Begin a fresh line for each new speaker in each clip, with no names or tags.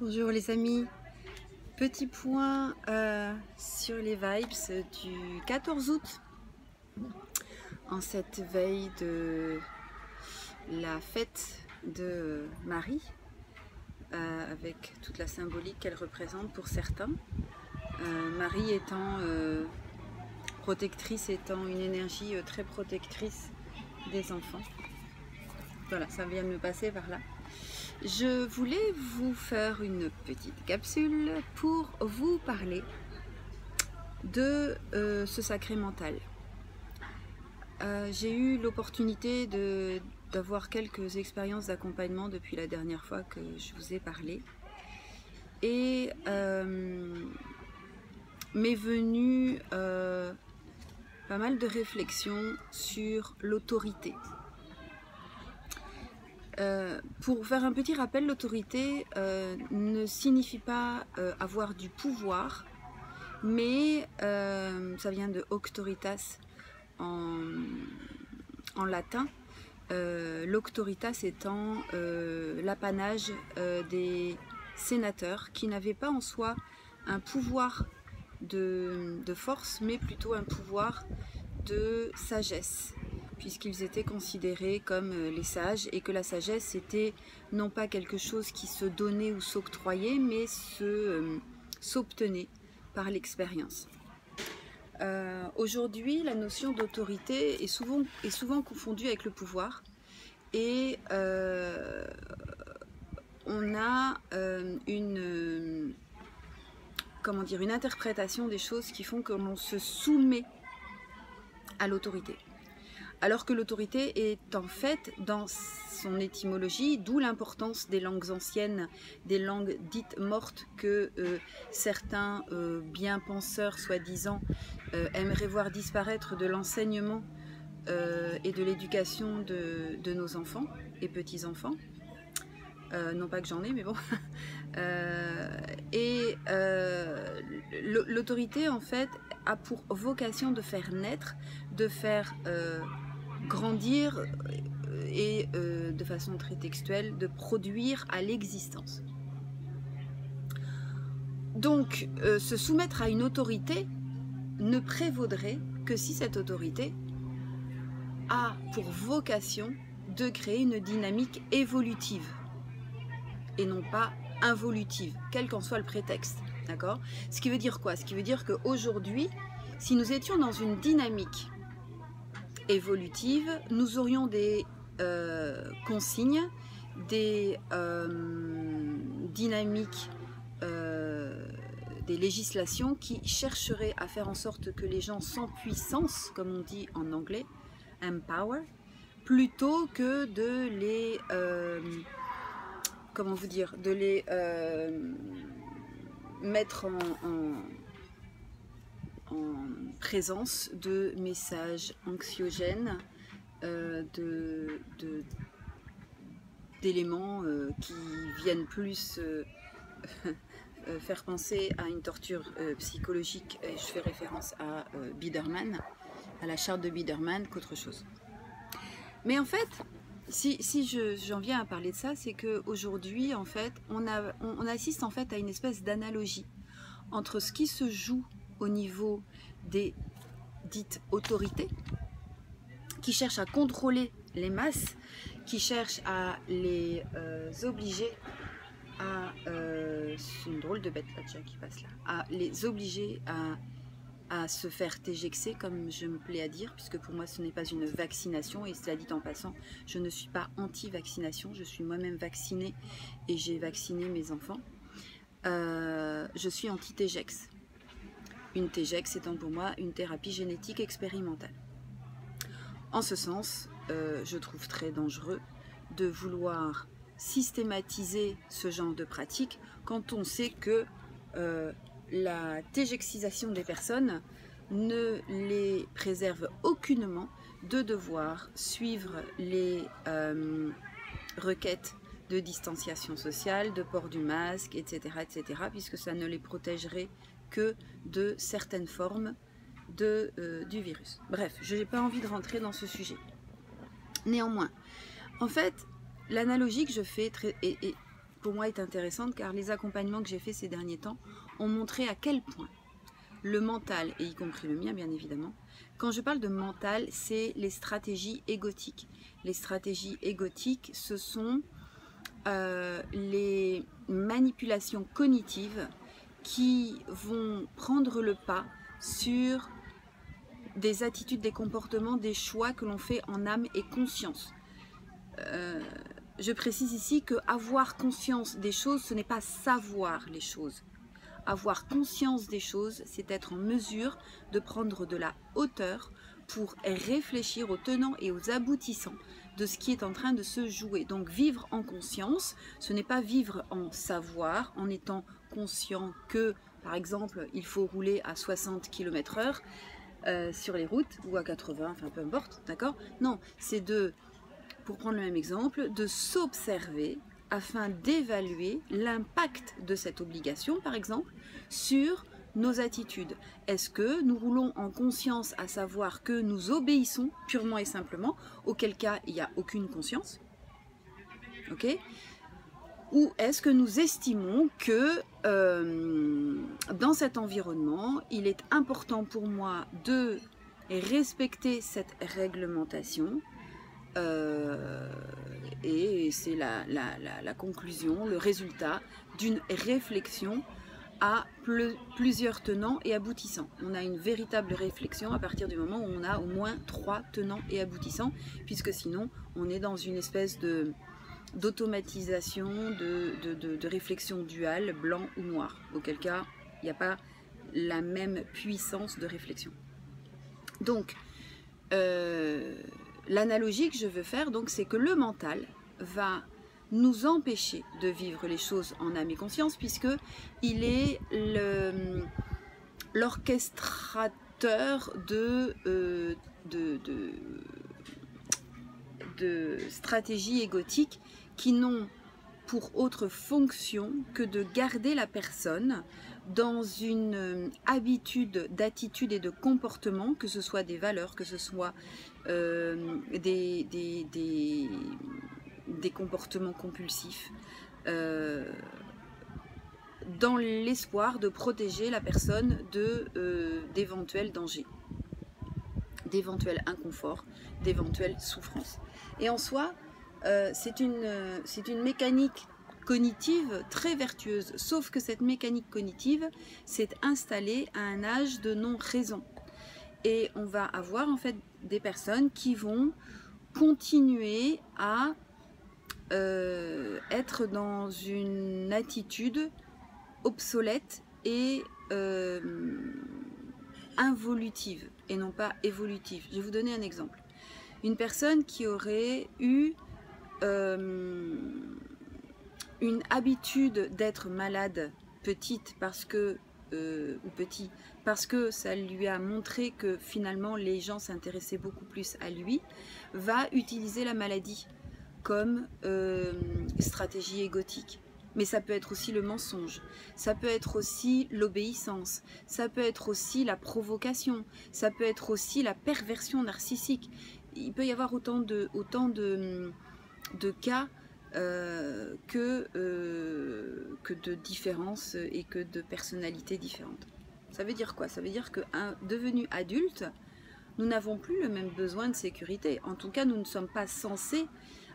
Bonjour les amis, petit point sur les vibes du 14 août, en cette veille de la fête de Marie, avec toute la symbolique qu'elle représente pour certains. Marie étant protectrice, étant une énergie très protectrice des enfants. Voilà, ça vient de me passer par là. Je voulais vous faire une petite capsule pour vous parler de ce sacré mental. J'ai eu l'opportunité d'avoir quelques expériences d'accompagnement depuis la dernière fois que je vous ai parlé. Et m'est venu pas mal de réflexions sur l'autorité. Pour faire un petit rappel, l'autorité ne signifie pas avoir du pouvoir, mais ça vient de auctoritas en latin, l'auctoritas étant l'apanage des sénateurs qui n'avaient pas en soi un pouvoir de force, mais plutôt un pouvoir de sagesse, puisqu'ils étaient considérés comme les sages, et que la sagesse était non pas quelque chose qui se donnait ou s'octroyait, mais s'obtenait par l'expérience. Aujourd'hui, la notion d'autorité est souvent confondue avec le pouvoir, et on a une interprétation des choses qui font que l'on se soumet à l'autorité. Alors que l'autorité est en fait, dans son étymologie, d'où l'importance des langues anciennes, des langues dites mortes que certains bien-penseurs, soi-disant, aimeraient voir disparaître de l'enseignement et de l'éducation de nos enfants et petits-enfants. Non pas que j'en ai, mais bon. L'autorité, en fait, a pour vocation de faire naître, de faire grandir et de façon très textuelle, de produire à l'existence. Donc, se soumettre à une autorité ne prévaudrait que si cette autorité a pour vocation de créer une dynamique évolutive et non pas involutive, quel qu'en soit le prétexte. D'accord ? Ce qui veut dire quoi ? Ce qui veut dire qu'aujourd'hui, si nous étions dans une dynamique évolutive, nous aurions des consignes, des dynamiques, des législations qui chercheraient à faire en sorte que les gens sans puissance, comme on dit en anglais, empower, plutôt que de les mettre en présence de messages anxiogènes, d'éléments qui viennent plus faire penser à une torture psychologique, et je fais référence à Biderman, à la charte de Biderman, qu'autre chose. Mais en fait, si j'en viens à parler de ça, c'est qu'aujourd'hui, en fait, on assiste en fait à une espèce d'analogie entre ce qui se joue au niveau des dites autorités, qui cherchent à contrôler les masses, qui cherchent à les obliger à... c'est une drôle de bête là déjà qui passe là. À les obliger à se faire TGXer, comme je me plais à dire, puisque pour moi ce n'est pas une vaccination, et cela dit en passant, je ne suis pas anti-vaccination, je suis moi-même vaccinée et j'ai vacciné mes enfants. Je suis anti-TGX. Une TGX étant pour moi une thérapie génétique expérimentale. En ce sens, je trouve très dangereux de vouloir systématiser ce genre de pratique quand on sait que la TGXisation des personnes ne les préserve aucunement de devoir suivre les requêtes de distanciation sociale, de port du masque, etc., etc., puisque ça ne les protégerait que de certaines formes du virus. Bref, je n'ai pas envie de rentrer dans ce sujet. Néanmoins, en fait, l'analogie que je fais est pour moi, est intéressante car les accompagnements que j'ai faits ces derniers temps ont montré à quel point le mental, et y compris le mien bien évidemment, quand je parle de mental, c'est les stratégies égotiques. Les stratégies égotiques, ce sont les manipulations cognitives qui vont prendre le pas sur des attitudes, des comportements, des choix que l'on fait en âme et conscience. Je précise ici que avoir conscience des choses, ce n'est pas savoir les choses. Avoir conscience des choses, c'est être en mesure de prendre de la hauteur pour réfléchir aux tenants et aux aboutissants de ce qui est en train de se jouer. Donc vivre en conscience, ce n'est pas vivre en savoir, en étant conscient que, par exemple, il faut rouler à 60 km/h sur les routes, ou à 80, enfin peu importe, d'accord? Non, c'est de, pour prendre le même exemple, de s'observer afin d'évaluer l'impact de cette obligation, par exemple, sur nos attitudes. Est-ce que nous roulons en conscience, à savoir que nous obéissons purement et simplement, auquel cas il n'y a aucune conscience, ok? Ou est-ce que nous estimons que dans cet environnement, il est important pour moi de respecter cette réglementation, et c'est la conclusion, le résultat d'une réflexion à plusieurs tenants et aboutissants. On a une véritable réflexion à partir du moment où on a au moins 3 tenants et aboutissants, puisque sinon on est dans une espèce d'automatisation, de réflexion duale, blanc ou noir, auquel cas il n'y a pas la même puissance de réflexion. Donc, l'analogie que je veux faire, c'est que le mental va nous empêcher de vivre les choses en âme et conscience, puisque il est l'orchestrateur de stratégies égotiques qui n'ont pour autre fonction que de garder la personne dans une habitude d'attitude et de comportement, que ce soit des valeurs, que ce soit des comportements compulsifs, dans l'espoir de protéger la personne d'éventuels dangers, d'éventuels inconforts, d'éventuelles souffrances. Et en soi, c'est une mécanique cognitive très vertueuse, sauf que cette mécanique cognitive s'est installée à un âge de non-raison. Et on va avoir en fait des personnes qui vont continuer à être dans une attitude obsolète et involutive et non pas évolutive. Je vais vous donner un exemple. Une personne qui aurait eu une habitude d'être malade petite parce que ou petit parce que ça lui a montré que finalement les gens s'intéressaient beaucoup plus à lui, va utiliser la maladie comme stratégie égotique. Mais ça peut être aussi le mensonge, ça peut être aussi l'obéissance, ça peut être aussi la provocation, ça peut être aussi la perversion narcissique. Il peut y avoir autant de cas que de différences et que de personnalités différentes. Ça veut dire quoi? Ça veut dire que devenu adulte, nous n'avons plus le même besoin de sécurité. En tout cas, nous ne sommes pas censés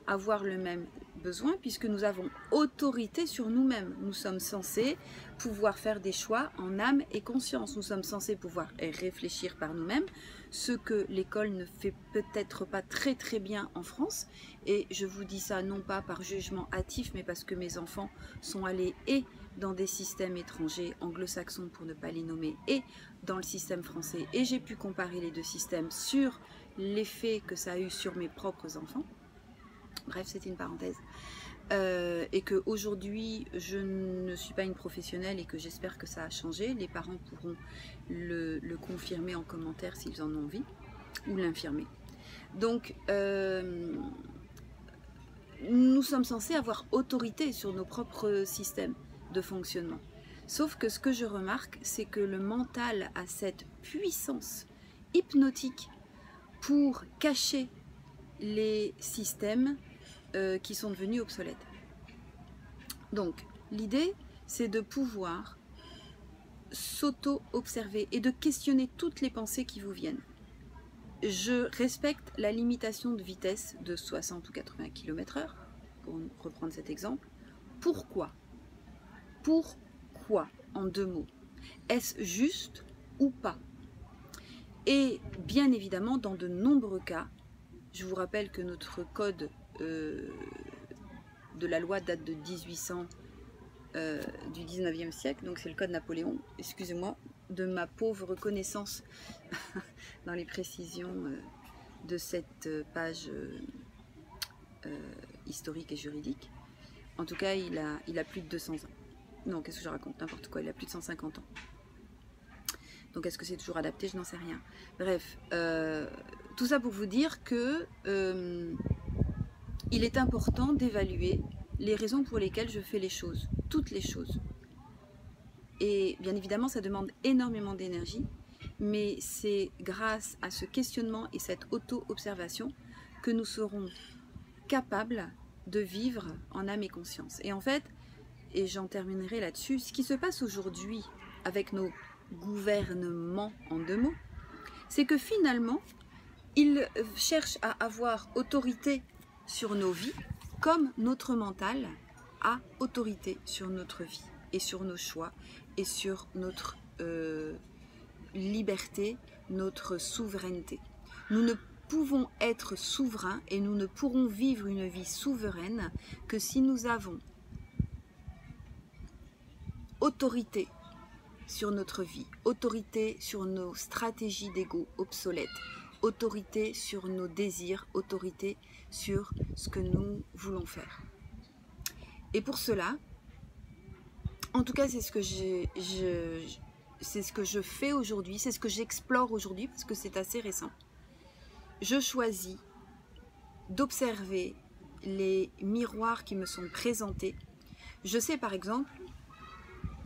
avoir le même besoin puisque nous avons autorité sur nous-mêmes. Nous sommes censés pouvoir faire des choix en âme et conscience. Nous sommes censés pouvoir réfléchir par nous-mêmes, ce que l'école ne fait peut-être pas très très bien en France. Et je vous dis ça non pas par jugement hâtif, mais parce que mes enfants sont allés et dans des systèmes étrangers, anglo-saxons pour ne pas les nommer, et dans le système français. Et j'ai pu comparer les deux systèmes sur l'effet que ça a eu sur mes propres enfants. Bref, c'est une parenthèse. Et qu'aujourd'hui, je ne suis pas une professionnelle et que j'espère que ça a changé. Les parents pourront le confirmer en commentaire s'ils en ont envie, ou l'infirmer. Donc, nous sommes censés avoir autorité sur nos propres systèmes de fonctionnement. Sauf que ce que je remarque, c'est que le mental a cette puissance hypnotique pour cacher les systèmes qui sont devenus obsolètes. Donc, l'idée, c'est de pouvoir s'auto-observer et de questionner toutes les pensées qui vous viennent. Je respecte la limitation de vitesse de 60 ou 80 km/h, pour reprendre cet exemple. Pourquoi? Pourquoi, en 2 mots? Est-ce juste ou pas? Et bien évidemment, dans de nombreux cas, je vous rappelle que notre code de la loi date de 1800, du 19e siècle, donc c'est le code Napoléon, excusez-moi de ma pauvre connaissance dans les précisions de cette page historique et juridique. En tout cas, il a plus de 200 ans. Non, qu'est-ce que je raconte? N'importe quoi, il a plus de 150 ans. Donc est-ce que c'est toujours adapté? Je n'en sais rien. Bref, tout ça pour vous dire que il est important d'évaluer les raisons pour lesquelles je fais les choses, toutes les choses. Et bien évidemment, ça demande énormément d'énergie, mais c'est grâce à ce questionnement et cette auto-observation que nous serons capables de vivre en âme et conscience. Et en fait, et j'en terminerai là-dessus, ce qui se passe aujourd'hui avec nos gouvernements, en 2 mots, c'est que finalement, ils cherchent à avoir autorité sur nos vies, comme notre mental a autorité sur notre vie et sur nos choix et sur notre liberté, notre souveraineté. Nous ne pouvons être souverains et nous ne pourrons vivre une vie souveraine que si nous avons autorité sur notre vie, autorité sur nos stratégies d'ego obsolètes, autorité sur nos désirs, autorité sur ce que nous voulons faire. Et pour cela, en tout cas, c'est ce que je fais aujourd'hui, c'est ce que j'explore aujourd'hui parce que c'est assez récent. Je choisis d'observer les miroirs qui me sont présentés. Je sais par exemple,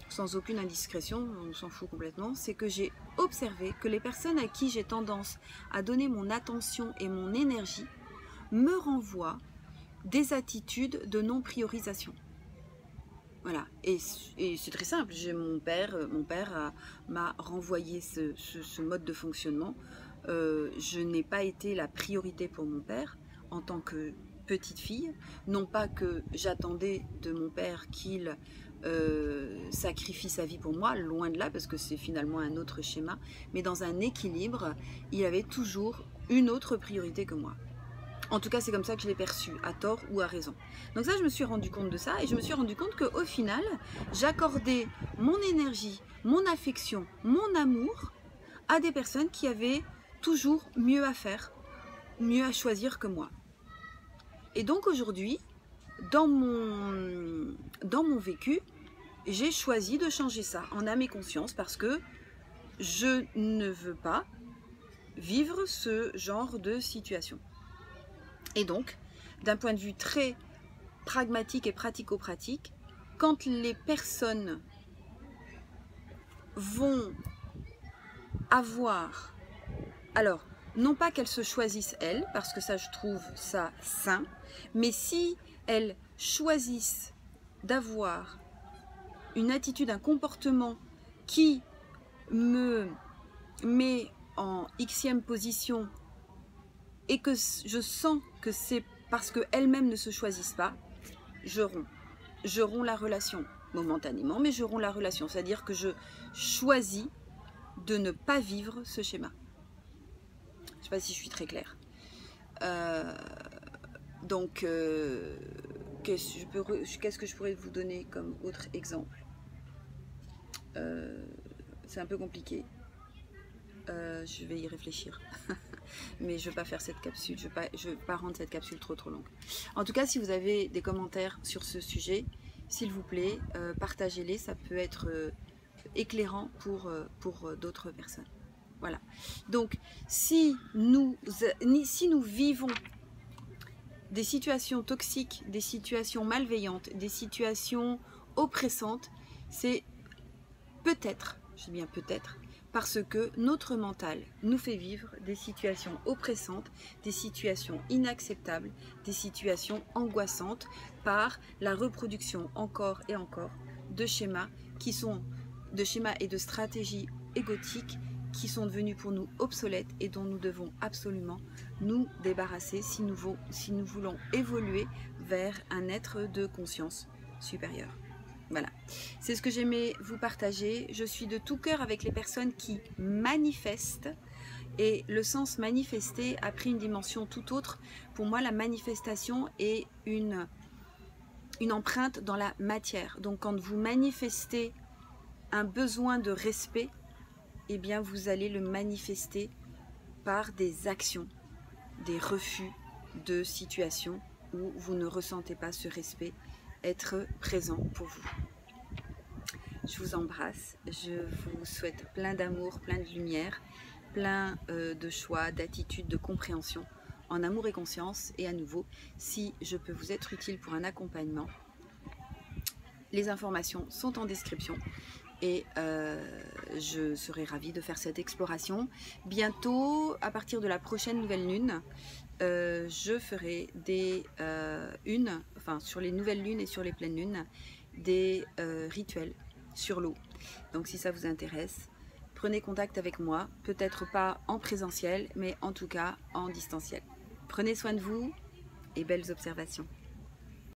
sans aucune indiscrétion, on s'en fout complètement, c'est que j'ai observé que les personnes à qui j'ai tendance à donner mon attention et mon énergie me renvoient des attitudes de non-priorisation. Voilà, et c'est très simple, mon père m'a renvoyé ce mode de fonctionnement. Je n'ai pas été la priorité pour mon père en tant que petite fille, non pas que j'attendais de mon père qu'il sacrifie sa vie pour moi, loin de là, parce que c'est finalement un autre schéma, mais dans un équilibre, il avait toujours une autre priorité que moi. En tout cas, c'est comme ça que je l'ai perçu, à tort ou à raison. Donc ça, je me suis rendu compte de ça et je me suis rendu compte qu'au final, j'accordais mon énergie, mon affection, mon amour à des personnes qui avaient toujours mieux à faire, mieux à choisir que moi. Et donc aujourd'hui, dans mon vécu, j'ai choisi de changer ça en âme et conscience parce que je ne veux pas vivre ce genre de situation. Et donc, d'un point de vue très pragmatique et pratico-pratique, quand les personnes vont avoir, alors, non pas qu'elles se choisissent elles, parce que ça je trouve ça sain, mais si elles choisissent d'avoir une attitude, un comportement qui me met en xème position et que je sens que c'est parce qu'elles-mêmes ne se choisissent pas, je romps. Je romps la relation, momentanément, mais je romps la relation. C'est-à-dire que je choisis de ne pas vivre ce schéma. Je ne sais pas si je suis très claire. Donc, qu'est-ce que je pourrais vous donner comme autre exemple? C'est un peu compliqué. Je vais y réfléchir. Mais je ne veux pas faire cette capsule, je ne veux pas rendre cette capsule trop longue. En tout cas, si vous avez des commentaires sur ce sujet, s'il vous plaît, partagez-les, ça peut être éclairant pour d'autres personnes. Voilà. Donc, si nous vivons des situations toxiques, des situations malveillantes, des situations oppressantes, c'est peut-être, je dis bien peut-être, parce que notre mental nous fait vivre des situations oppressantes, des situations inacceptables, des situations angoissantes par la reproduction encore et encore de schémas et de stratégies égotiques qui sont devenus pour nous obsolètes et dont nous devons absolument nous débarrasser si nous voulons évoluer vers un être de conscience supérieure. Voilà, c'est ce que j'aimais vous partager. Je suis de tout cœur avec les personnes qui manifestent, et le sens manifester a pris une dimension tout autre. Pour moi, la manifestation est une empreinte dans la matière. Donc quand vous manifestez un besoin de respect, eh bien vous allez le manifester par des actions, des refus de situations où vous ne ressentez pas ce respect être présent pour vous. Je vous embrasse, je vous souhaite plein d'amour, plein de lumière, plein de choix, d'attitude, de compréhension, en amour et conscience. Et à nouveau, si je peux vous être utile pour un accompagnement, les informations sont en description et je serai ravie de faire cette exploration. Bientôt, à partir de la prochaine nouvelle lune, je ferai sur les nouvelles lunes et sur les pleines lunes, des rituels sur l'eau. Donc si ça vous intéresse, prenez contact avec moi, peut-être pas en présentiel, mais en tout cas en distanciel. Prenez soin de vous et belles observations.